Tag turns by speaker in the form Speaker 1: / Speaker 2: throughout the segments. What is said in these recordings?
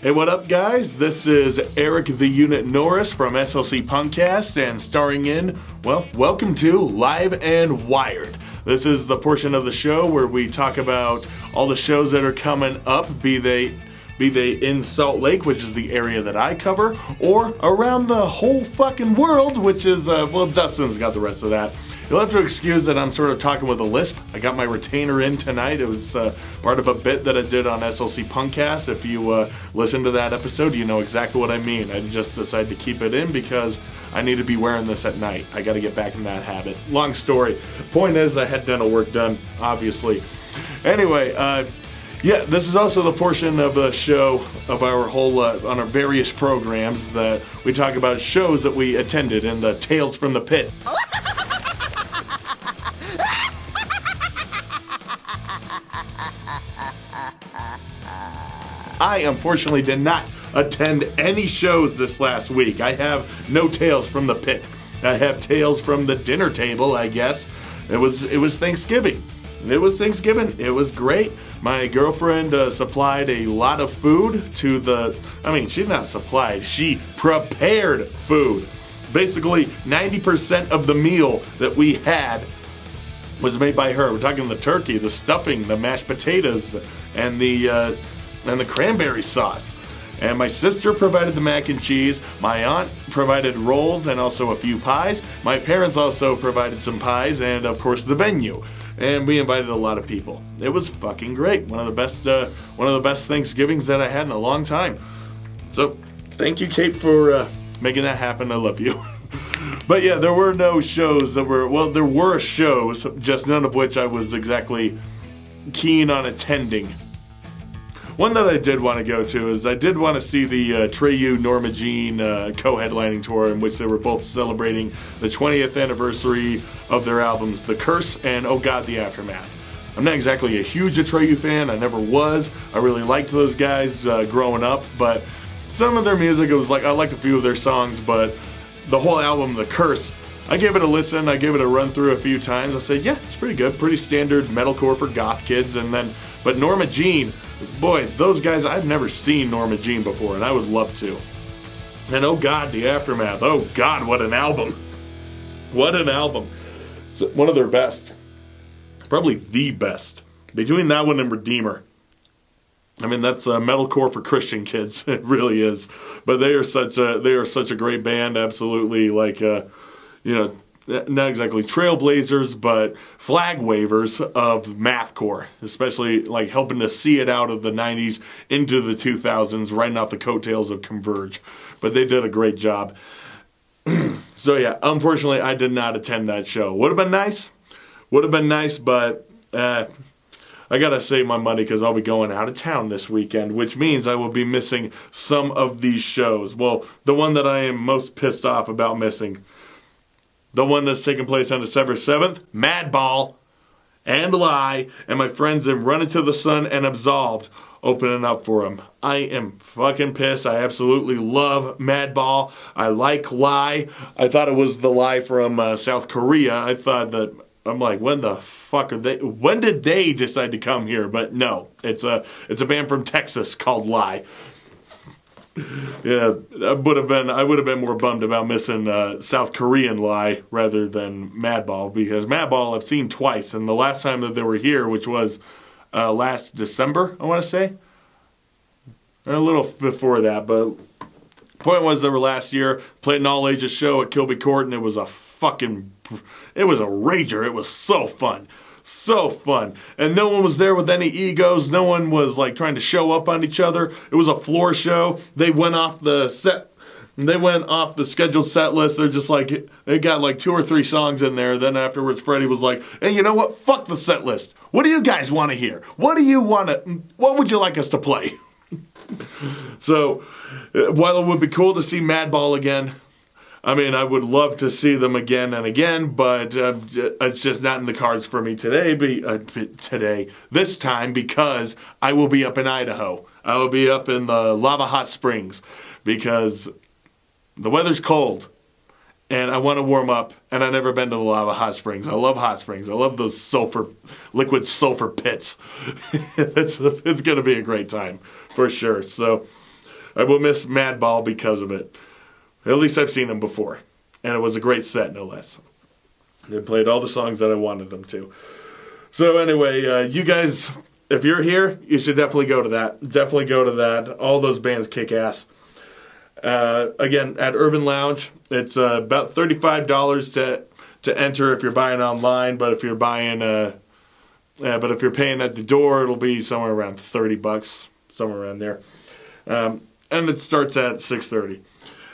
Speaker 1: Hey, what up, guys? This is Eric the Unit Norris from SLC Punkcast, and starring in, well, welcome to Live and Wired. This is the portion of the show where we talk about all the shows that are coming up, be they in Salt Lake, which is the area that I cover, or around the whole fucking world, which is, Dustin's got the rest of that. You'll have to excuse that I'm sort of talking with a lisp. I got my retainer in tonight. It was part of a bit that I did on SLC Punkcast. If you listen to that episode, you know exactly what I mean. I just decided to keep it in because I need to be wearing this at night. I got to get back in that habit. Long story. Point is, I had dental work done, obviously. Anyway, this is also the portion of the show of our whole, on our various programs that we talk about shows that we attended and the Tales from the Pit. I unfortunately did not attend any shows this last week. I have no Tales from the Pit. I have Tales from the dinner table, I guess. It was Thanksgiving. It was great. My girlfriend supplied a lot of food to she prepared food. Basically, 90% of the meal that we had was made by her. We're talking the turkey, the stuffing, the mashed potatoes, and the cranberry sauce. And my sister provided the mac and cheese. My aunt provided rolls and also a few pies. My parents also provided some pies and, of course, the venue. And we invited a lot of people. It was fucking great. One of the best Thanksgivings that I had in a long time. So, thank you, Kate, for making that happen. I love you. But yeah, there were no shows there were shows, just none of which I was exactly keen on attending. One that I did want to go to is I did want to see the Treyu Norma Jean co-headlining tour, in which they were both celebrating the 20th anniversary of their albums The Curse and Oh God, The Aftermath. I'm not exactly a huge Treyu fan, I never was. I really liked those guys growing up, but some of their music, I liked a few of their songs, but the whole album, The Curse, I gave it a listen, I gave it a run through a few times. I said, yeah, it's pretty good, pretty standard metalcore for goth kids, but Norma Jean, boy, those guys, I've never seen Norma Jean before, and I would love to. And Oh God, The Aftermath. Oh God, what an album. What an album. It's one of their best. Probably the best. Between that one and Redeemer. I mean, that's metalcore for Christian kids. It really is. But they are such a great band. Absolutely, not exactly trailblazers, but flag wavers of mathcore, especially helping to see it out of the 90s into the 2000s, riding off the coattails of Converge. But they did a great job. So yeah, unfortunately, I did not attend that show. Would have been nice, but I gotta save my money because I'll be going out of town this weekend, which means I will be missing some of these shows. Well, the one that I am most pissed off about missing, the one that's taking place on December 7th, Madball and Lie, and my friends in Run Into the Sun and Absolved opening up for them. I am fucking pissed. I absolutely love Madball. I like Lie. I thought it was the Lie from South Korea. I'm like, when the fuck are they? When did they decide to come here? But no, it's a band from Texas called Lie. Yeah, I would have been more bummed about missing South Korean Lie rather than Madball, because Madball I've seen twice, and the last time that they were here, which was last December, I want to say, or a little before that, but point was they were last year, played an all-ages show at Kilby Court, and it was a rager. It was so fun. So fun. And no one was there with any egos. No one was trying to show up on each other. It was a floor show. They went off the scheduled set list. They're just they got 2 or 3 songs in there. Then afterwards, Freddie was like, hey, you know what? Fuck the set list. What do you guys want to hear? What would you like us to play? So, while it would be cool to see Madball again, I mean, I would love to see them again and again, but it's just not in the cards for me this time, because I will be up in Idaho. I will be up in the Lava Hot Springs, because the weather's cold, and I want to warm up, and I've never been to the Lava Hot Springs. I love hot springs. I love those liquid sulfur pits. It's going to be a great time, for sure. So, I will miss Madball because of it. At least I've seen them before. And it was a great set, no less. They played all the songs that I wanted them to. So anyway, you guys, if you're here, you should definitely go to that. Definitely go to that. All those bands kick ass. Again, at Urban Lounge, it's about $35 to enter if you're buying online. But if you're buying, if you're paying at the door, it'll be somewhere around $30, somewhere around there. And it starts at 6:30.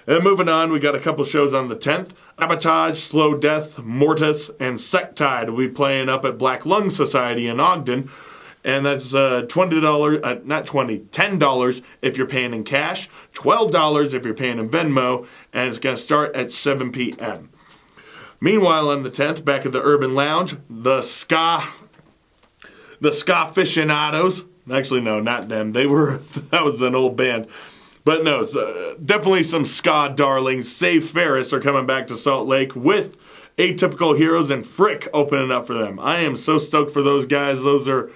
Speaker 1: And moving on, we got a couple shows on the 10th. Sabotage, Slow Death, Mortis, and Sectide will be playing up at Black Lung Society in Ogden. And that's $10 if you're paying in cash, $12 if you're paying in Venmo, and it's going to start at 7 p.m. Meanwhile, on the 10th, back at the Urban Lounge, the Ska Aficionados, actually no, not them, that was an old band. But no, it's, definitely some ska darlings. Save Ferris are coming back to Salt Lake with Atypical Heroes and Frick opening up for them. I am so stoked for those guys. Those are,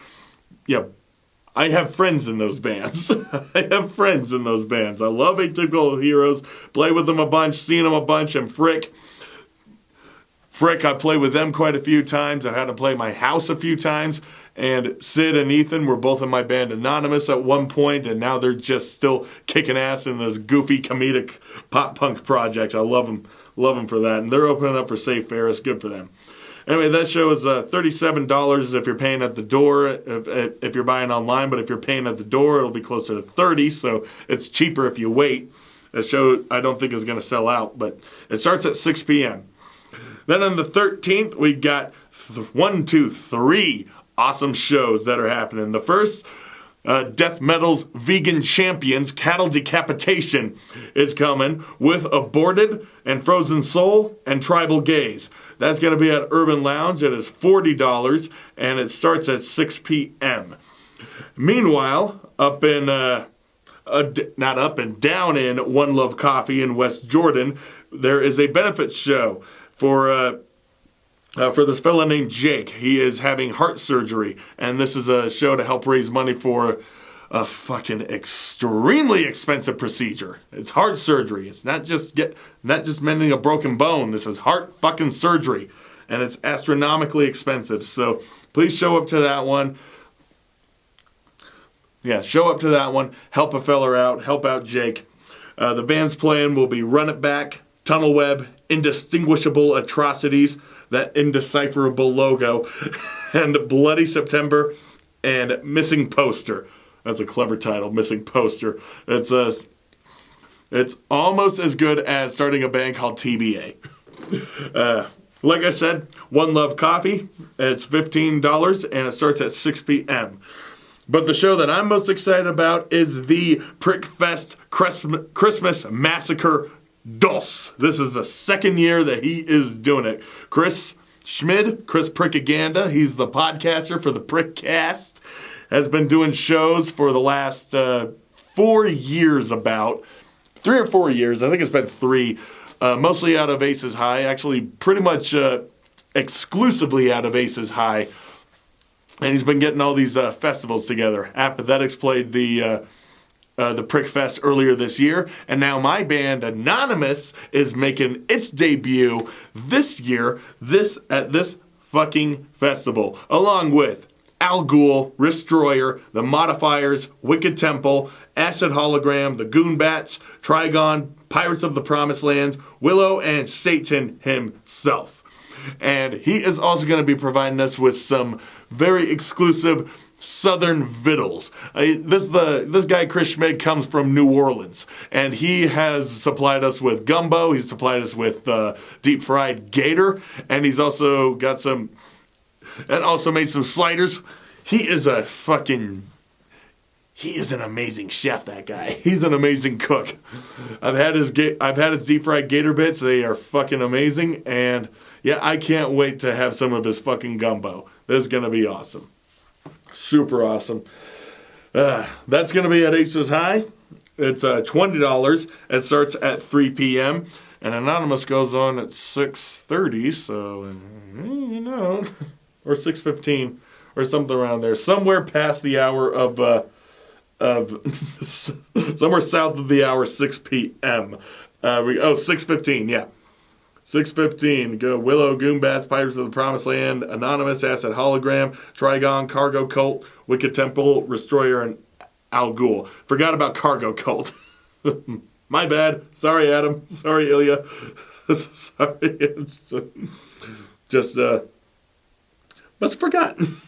Speaker 1: I have friends in those bands. I have friends in those bands. I love Atypical Heroes. Play with them a bunch, seen them a bunch, and Frick, I played with them quite a few times. I've had to play my house a few times. And Sid and Ethan were both in my band Anonymous at one point, and now they're just still kicking ass in this goofy comedic pop punk project. I love them for that. And they're opening up for Save Ferris. Good for them. Anyway, that show is $37 if you're paying at the door, if you're buying online. But if you're paying at the door, it'll be closer to $30, so it's cheaper if you wait. That show I don't think is going to sell out, but it starts at 6 p.m. Then on the 13th, we got 3 awesome shows that are happening. The first, Death Metal's Vegan Champions, Cattle Decapitation, is coming with Aborted and Frozen Soul and Tribal Gaze. That's going to be at Urban Lounge. It is $40, and it starts at 6 p.m. Meanwhile, down in One Love Coffee in West Jordan, there is a benefit show for this fella named Jake. He is having heart surgery, and this is a show to help raise money for a fucking extremely expensive procedure. It's heart surgery. It's not just mending a broken bone. This is heart fucking surgery, and it's astronomically expensive. So please show up to that one. Yeah, show up to that one. Help a fella out. Help out Jake. The band's playing will be Run It Back, Tunnel Web, Indistinguishable Atrocities, that indecipherable logo, and Bloody September, and Missing Poster. That's a clever title, Missing Poster. It's almost as good as starting a band called TBA. Like I said, One Love Coffee, it's $15, and it starts at 6 p.m. But the show that I'm most excited about is the Prickfest Christmas Massacre Dos. This is the second year that he is doing it. Chris Prickaganda, he's the podcaster for the Prickcast, has been doing shows for the last 4 years, about 3 or 4 years. I think it's been 3, mostly out of Aces High, actually pretty much exclusively out of Aces High. And he's been getting all these festivals together. Apathetics played the Prickfest earlier this year, and now my band Anonymous is making its debut this year, at this fucking festival, along with Al Ghul, Destroyer, The Modifiers, Wicked Temple, Acid Hologram, The Goonbats, Trigon, Pirates of the Promised Lands, Willow, and Satan himself. And he is also going to be providing us with some very exclusive Southern Vittles. This guy Chris Schmid comes from New Orleans, and he has supplied us with gumbo. He's supplied us with deep fried gator, and he's also got some, and also made some sliders. He is an amazing chef. That guy. He's an amazing cook. I've had his deep fried gator bits. They are fucking amazing, and yeah, I can't wait to have some of his fucking gumbo. This is gonna be awesome. Super awesome. That's going to be at Aces High. It's $20. It starts at 3 p.m. And Anonymous goes on at 6:30, so, or 6:15, or something around there. Somewhere past the hour of of somewhere south of the hour 6 p.m. 6:15, yeah. 6:15, go Willow, Goombats, Pirates of the Promised Land, Anonymous, Acid Hologram, Trigon, Cargo Cult, Wicked Temple, Destroyer, and Al Ghul. Forgot about Cargo Cult. My bad. Sorry, Adam. Sorry, Ilya. Sorry. It's just, must have forgotten.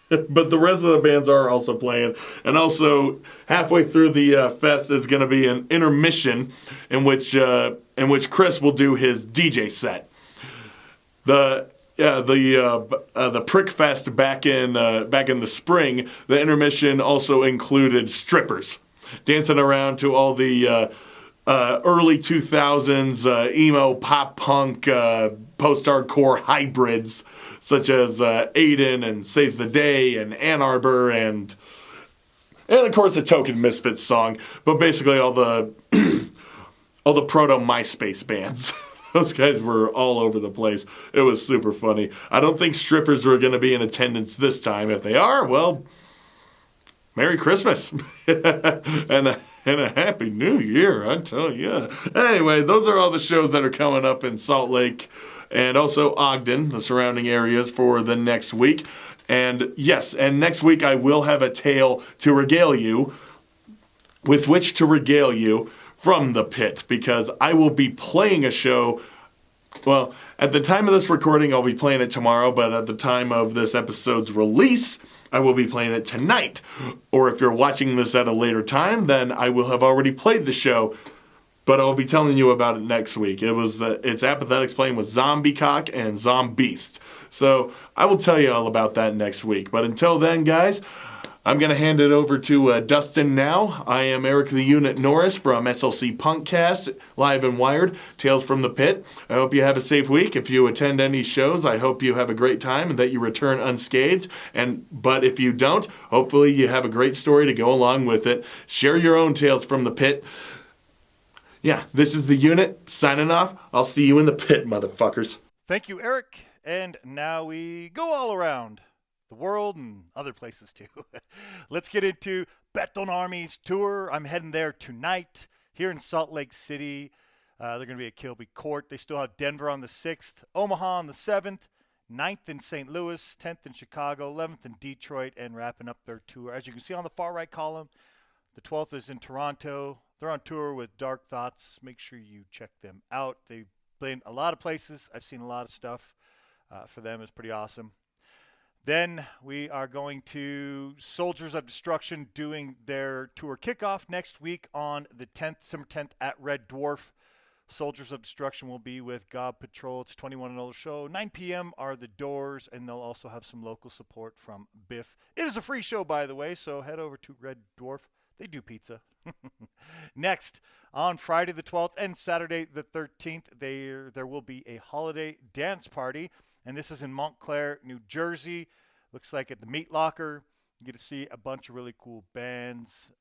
Speaker 1: But the rest of the bands are also playing. And also, halfway through the fest is going to be an intermission in which Chris will do his DJ set. The Prick Fest back in the spring, the intermission also included strippers dancing around to all the early 2000s emo, pop punk, post-hardcore hybrids such as Aiden and Saves the Day and Ann Arbor and of course the Token Misfits song, but basically all the all the proto MySpace bands. Those guys were all over the place. It was super funny. I don't think strippers were going to be in attendance this time. If they are, well, Merry Christmas and a Happy New Year, I tell you. Anyway, those are all the shows that are coming up in Salt Lake and also Ogden, the surrounding areas, for the next week. And yes, and next week I will have a tale to regale you, with which to regale you from the pit, because I will be playing a show. Well, at the time of this recording, I'll be playing it tomorrow, but at the time of this episode's release, I will be playing it tonight. Or if you're watching this at a later time, then I will have already played the show, but I'll be telling you about it next week. It's Apathetics playing with Zombie Cock and Zombeast. So I will tell you all about that next week. But until then, guys, I'm going to hand it over to Dustin now. I am Eric the Unit Norris from SLC Punkcast, live and wired, Tales from the Pit. I hope you have a safe week. If you attend any shows, I hope you have a great time and that you return unscathed. But if you don't, hopefully you have a great story to go along with it. Share your own Tales from the Pit. Yeah, this is the Unit, signing off. I'll see you in the pit, motherfuckers.
Speaker 2: Thank you, Eric. And now we go all around the world and other places too. Let's get into Beton Army's tour. I'm heading there tonight here in Salt Lake City. They're going to be at Kilby Court. They still have Denver on the 6th, Omaha on the 7th, 9th in St. Louis, 10th in Chicago, 11th in Detroit, and wrapping up their tour. As you can see on the far right column, the 12th is in Toronto. They're on tour with Dark Thoughts. Make sure you check them out. They've played a lot of places. I've seen a lot of stuff for them. It's pretty awesome. Then we are going to Soldiers of Destruction doing their tour kickoff next week on the 10th, December 10th at Red Dwarf. Soldiers of Destruction will be with God Patrol. It's 21 and older show. 9 p.m. are the doors, and they'll also have some local support from Biff. It is a free show, by the way, so head over to Red Dwarf. They do pizza. Next, on Friday the 12th and Saturday the 13th, there will be a holiday dance party, and this is in Montclair, New Jersey. Looks like at the Meat Locker. You get to see a bunch of really cool bands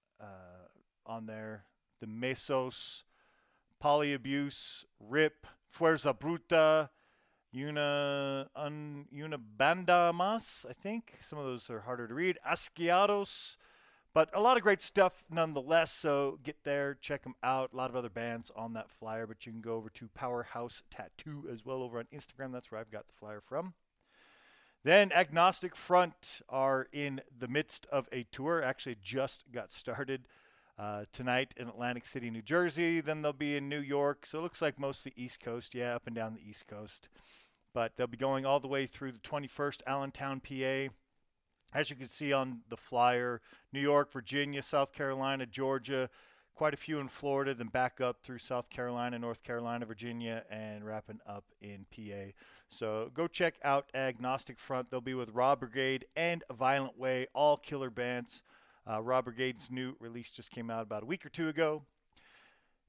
Speaker 2: on there. The Mesos, Polyabuse, RIP, Fuerza Bruta, Una Banda Mas, I think. Some of those are harder to read. Asquiados. But a lot of great stuff nonetheless, so get there, check them out. A lot of other bands on that flyer, but you can go over to Powerhouse Tattoo as well over on Instagram. That's where I've got the flyer from. Then Agnostic Front are in the midst of a tour. Actually just got started tonight in Atlantic City, New Jersey. Then they'll be in New York. So it looks like mostly East Coast. Yeah, up and down the East Coast. But they'll be going all the way through the 21st, Allentown, PA. As you can see on the flyer, New York, Virginia, South Carolina, Georgia, quite a few in Florida, then back up through South Carolina, North Carolina, Virginia, and wrapping up in PA. So go check out Agnostic Front. They'll be with Raw Brigade and Violent Way, all killer bands. Raw Brigade's new release just came out about a week or two ago.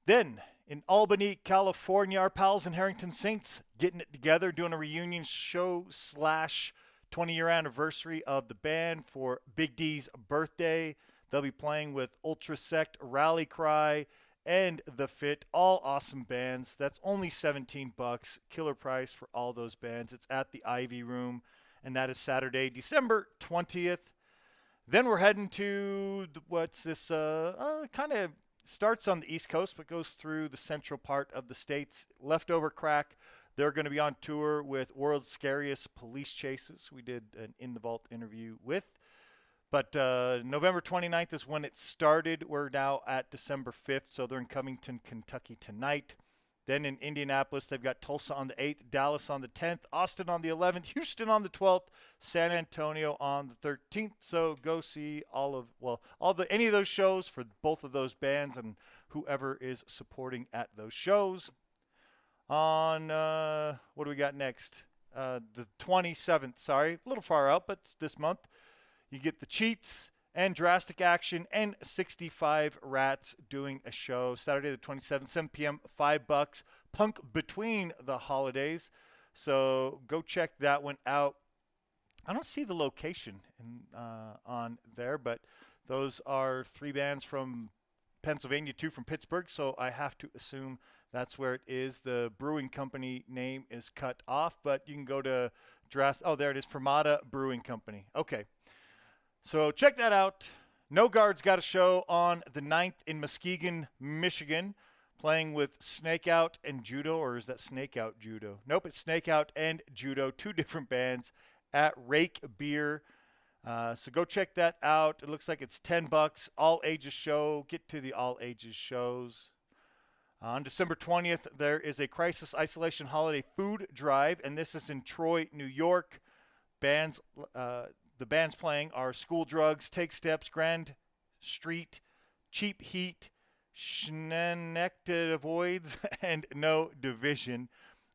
Speaker 2: Then in Albany, California, our pals in Harrington Saints getting it together, doing a reunion show / 20-year anniversary of the band for Big D's birthday. They'll be playing with Ultra Sect, Rally Cry, and The Fit. All awesome bands. That's only $17. Killer price for all those bands. It's at the Ivy Room, and that is Saturday, December 20th. Then we're heading to what's this? Kind of starts on the East Coast, but goes through the central part of the states. Leftover Crack. They're going to be on tour with World's Scariest Police Chases. We did an In the Vault interview with. But November 29th is when it started. We're now at December 5th, so they're in Covington, Kentucky tonight. Then in Indianapolis, they've got Tulsa on the 8th, Dallas on the 10th, Austin on the 11th, Houston on the 12th, San Antonio on the 13th. So go see any of those shows for both of those bands and whoever is supporting at those shows. On what do we got next? The 27th, sorry, a little far out, but this month. You get the Cheats and Drastic Action and 65 Rats doing a show Saturday the 27th, 7 p.m., $5, Punk Between the Holidays. So go check that one out. I don't see the location on there, but those are 3 bands from Pennsylvania, 2 from Pittsburgh, so I have to assume that's where it is. The brewing company name is cut off, but you can go to there it is, Fermata Brewing Company. Okay. So check that out. No Guard's got a show on the 9th in Muskegon, Michigan, playing with Snake Out and Judo, or is that Snake Out Judo? Nope, it's Snake Out and Judo, 2 different bands at Rake Beer. So go check that out. It looks like it's $10, all ages show. Get to the all ages shows. On December 20th, there is a Crisis Isolation Holiday Food Drive, and this is in Troy, New York. The bands playing are School Drugs, Take Steps, Grand Street, Cheap Heat, Schenectady Voids, and No Division.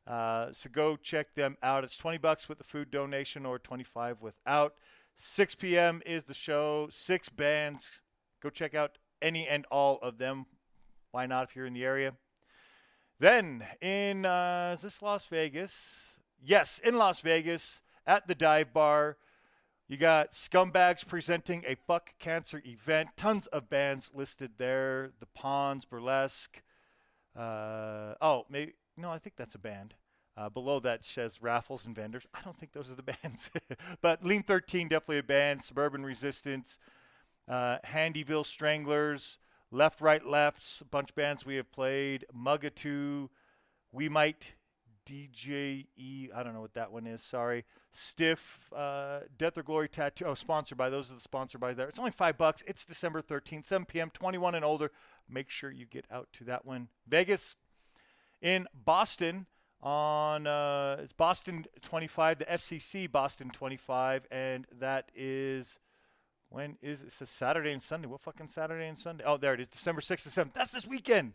Speaker 2: So go check them out. It's $20 with the food donation or $25 without. 6 p.m. is the show. 6 bands. Go check out any and all of them. Why not if you're in the area? Then is this Las Vegas? Yes, in Las Vegas at the Dive Bar. You got Scumbags presenting a Fuck Cancer event. Tons of bands listed there. The Pawns, Burlesque. I think that's a band. Below that says Raffles and Vendors. I don't think those are the bands. But Lean 13, definitely a band. Suburban Resistance. Handyville Stranglers. Left, Right, Lefts. A bunch of bands we have played. Mugatu. We Might. DJE, I don't know what that one is, sorry. Stiff, Death or Glory Tattoo. Oh, sponsored by, those are the sponsored by there. It's only $5. It's December 13th, 7 p.m., 21 and older. Make sure you get out to that one. Vegas, in Boston, it's Boston 25, the FCC Boston 25, and that is, when is it? It says Saturday and Sunday. What fucking Saturday and Sunday? Oh, there it is, December 6th and 7th. That's this weekend.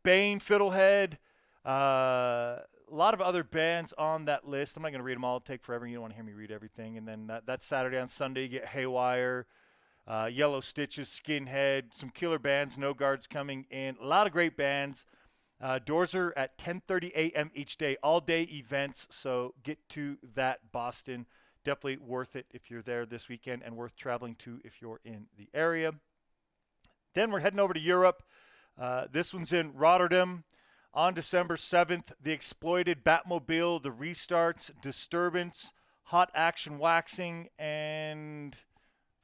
Speaker 2: Bane, Fiddlehead, a lot of other bands on that list. I'm not going to read them all. It'll take forever. You don't want to hear me read everything. And then that's Saturday. On Sunday, you get Haywire, Yellow Stitches, Skinhead, some killer bands. No Guards coming in. A lot of great bands. Doors are at 10:30 a.m. each day. All-day events. So get to that, Boston. Definitely worth it if you're there this weekend and worth traveling to if you're in the area. Then we're heading over to Europe. This one's in Rotterdam. On December 7th, The Exploited, Batmobile, The Restarts, Disturbance, Hot Action Waxing, and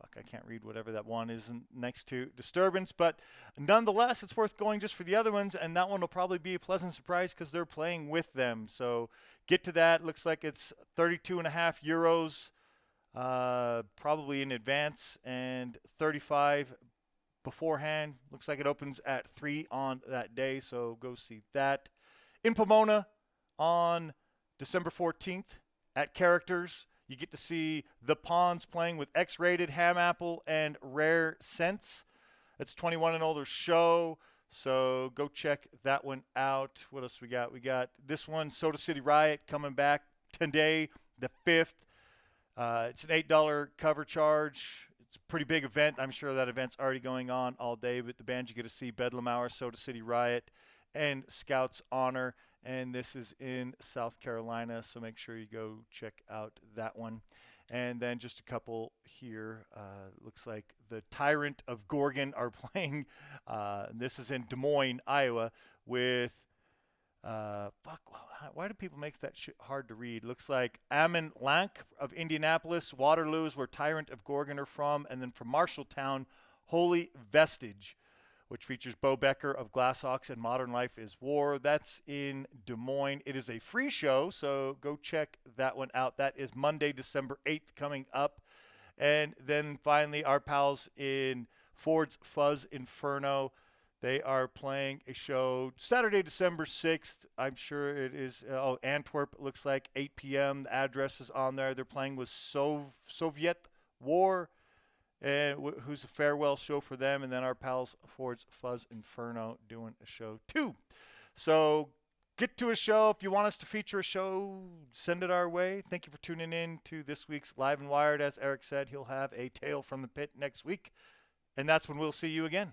Speaker 2: I can't read whatever that one is next to Disturbance. But nonetheless, it's worth going just for the other ones, and that one will probably be a pleasant surprise because they're playing with them. So get to that. Looks like it's 32.5 euros, probably in advance, and 35 beforehand. Looks like it opens at 3 on that day, so go see that. In Pomona on December 14th at Characters, you get to see The Pawns playing with X-Rated, Ham Apple, and Rare Sense. It's 21 and older show, so go check that one out. What else we got? We got this one, Soda City Riot, coming back today, the 5th. It's an $8 cover charge. It's a pretty big event. I'm sure that event's already going on all day, but the band you get to see, Bedlam Hour, Soda City Riot, and Scouts Honor, and this is in South Carolina, so make sure you go check out that one. And then just a couple here. Looks like the Tyrant of Gorgon are playing. This is in Des Moines, Iowa, with Why do people make that hard to read? Looks like Ammon Lank of Indianapolis. Waterloo is where Tyrant of Gorgon are from. And then from Marshalltown, Holy Vestige, which features Bo Becker of Glasshawks and Modern Life is War. That's in Des Moines. It is a free show, so go check that one out. That is Monday, December 8th coming up. And then finally, our pals in Ford's Fuzz Inferno. They are playing a show Saturday, December 6th. I'm sure it is. Antwerp, it looks like 8 p.m. The address is on there. They're playing with Soviet War, who's a farewell show for them. And then our pals Ford's Fuzz Inferno doing a show too. So get to a show. If you want us to feature a show, send it our way. Thank you for tuning in to this week's Live and Wired. As Eric said, he'll have a Tale from the Pit next week. And that's when we'll see you again.